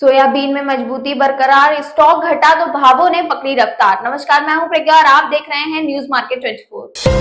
Soybean में मजबूती बरकरार, स्टॉक घटा तो भावों ने पकड़ी रफ्तार। नमस्कार, मैं हूं प्रज्ञा और आप देख रहे हैं न्यूज मार्केट 24।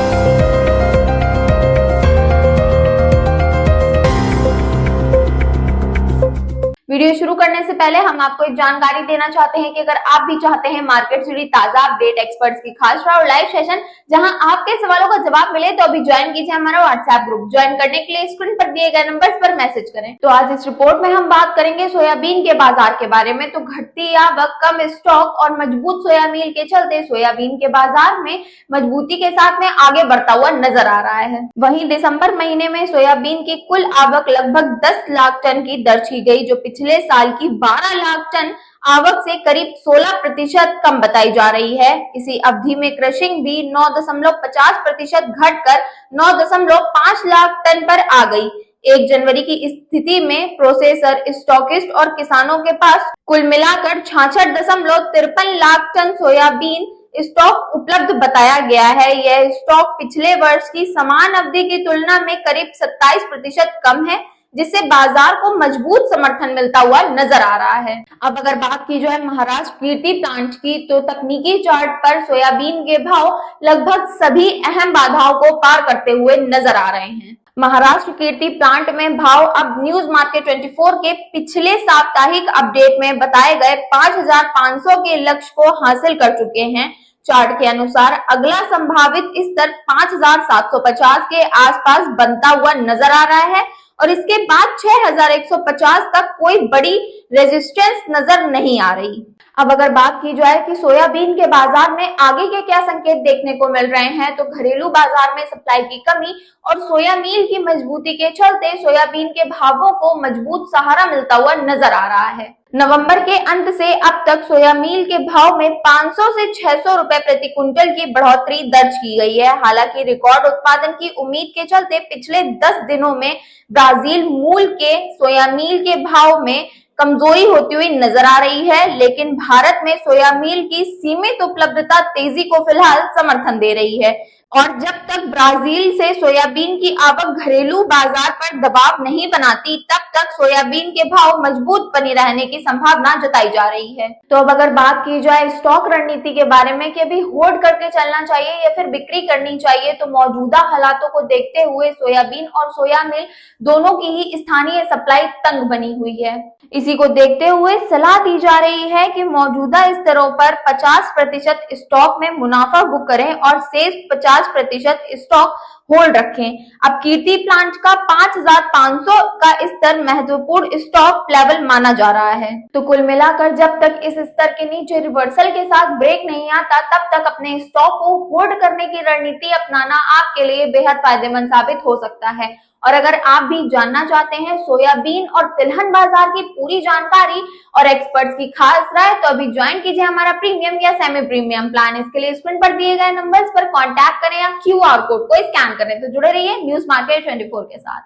वीडियो शुरू करने से पहले हम आपको एक जानकारी देना चाहते हैं कि अगर आप भी चाहते हैं मार्केट से जुड़ी ताजा अपडेट, एक्सपर्ट्स की खास राय और लाइव सेशन जहां आपके सवालों का जवाब मिले, तो अभी ज्वाइन कीजिए हमारा व्हाट्सएप ग्रुप। ज्वाइन करने के लिए स्क्रीन पर दिए गए नंबर्स पर मैसेज करें। तो आज इस रिपोर्ट में हम बात करेंगे सोयाबीन के बाजार के बारे में। तो घटती आवक, कम स्टॉक और मजबूत सोया मील के चलते सोयाबीन के बाजार में मजबूती के साथ में आगे बढ़ता हुआ नजर आ रहा है। वहीं दिसंबर महीने में सोयाबीन की कुल आवक लगभग 10 लाख टन की दर्ज की गई, जो पिछले साल की 12 लाख टन आवक से करीब 16% कम बताई जा रही है। इसी अवधि में क्रशिंग भी 9.50% घटकर 9.5 लाख टन पर आ गई। 1 जनवरी की स्थिति में प्रोसेसर, स्टॉकिस्ट और किसानों के पास कुल मिलाकर 66.53 लाख टन सोयाबीन स्टॉक उपलब्ध बताया गया है। यह स्टॉक पिछले वर्ष की समान अवधि की तुलना में करीब 27% कम है, जिससे बाजार को मजबूत समर्थन मिलता हुआ नजर आ रहा है। अब अगर बात की जाए महाराष्ट्र कीर्ति प्लांट की, तो तकनीकी चार्ट पर सोयाबीन के भाव लगभग सभी अहम बाधाओं को पार करते हुए नजर आ रहे हैं। महाराष्ट्र कीर्ति प्लांट में भाव अब न्यूज मार्केट 24 के पिछले साप्ताहिक अपडेट में बताए गए 5,500 के लक्ष्य को हासिल कर चुके हैं। चार्ट के अनुसार अगला संभावित स्तर 5,750 के आसपास बनता हुआ नजर आ रहा है और इसके बाद 6,150 तक कोई बड़ी रेजिस्टेंस नजर नहीं आ रही। अब अगर बात की जाए कि सोयाबीन के बाजार में आगे के क्या संकेत देखने को मिल रहे हैं, तो घरेलू बाजार में सप्लाई की कमी और सोया मील की मजबूती के चलते सोयाबीन के भावों को मजबूत सहारा मिलता हुआ नजर आ रहा है। नवंबर के अंत से अब तक सोया मील के भाव में 500 से 600 रुपए प्रति क्विंटल की बढ़ोतरी दर्ज की गई है। हालांकि रिकॉर्ड उत्पादन की उम्मीद के चलते पिछले 10 दिनों में ब्राजील मूल के सोया मील के भाव में कमजोरी होती हुई नजर आ रही है, लेकिन भारत में सोया मील की सीमित उपलब्धता तेजी को फिलहाल समर्थन दे रही है। और जब तक ब्राजील से सोयाबीन की आवक घरेलू बाजार पर दबाव नहीं बनाती, तब तक सोयाबीन के भाव मजबूत बनी रहने की संभावना जताई जा रही है। तो अब अगर बात की जाए स्टॉक रणनीति के बारे में कि अभी होल्ड करके चलना चाहिए या फिर बिक्री करनी चाहिए, तो मौजूदा हालातों को देखते हुए सोयाबीन और सोया मिल दोनों की ही स्थानीय सप्लाई तंग बनी हुई है। इसी को देखते हुए सलाह दी जा रही है कि मौजूदा स्तरों पर 50% स्टॉक में मुनाफा बुक करें और शेष 50% स्टॉक होल्ड रखें। अब कीर्ति प्लांट का 5,500 का स्तर महत्वपूर्ण स्टॉक लेवल माना जा रहा है। तो कुल मिलाकर जब तक इस स्तर के नीचे रिवर्सल के साथ ब्रेक नहीं आता, तब तक अपने स्टॉक को होल्ड करने की रणनीति अपनाना आपके लिए बेहद फायदेमंद साबित हो सकता है। और अगर आप भी जानना चाहते हैं सोयाबीन और तिलहन बाजार की पूरी जानकारी और एक्सपर्ट्स की खास राय, तो अभी ज्वाइन कीजिए हमारा प्रीमियम या सेमी प्रीमियम प्लान। इसके लिए स्क्रीन पर दिए गए नंबर्स पर कांटेक्ट करें या QR कोड को स्कैन करें। तो जुड़े रहिए न्यूज मार्केट 24 के साथ।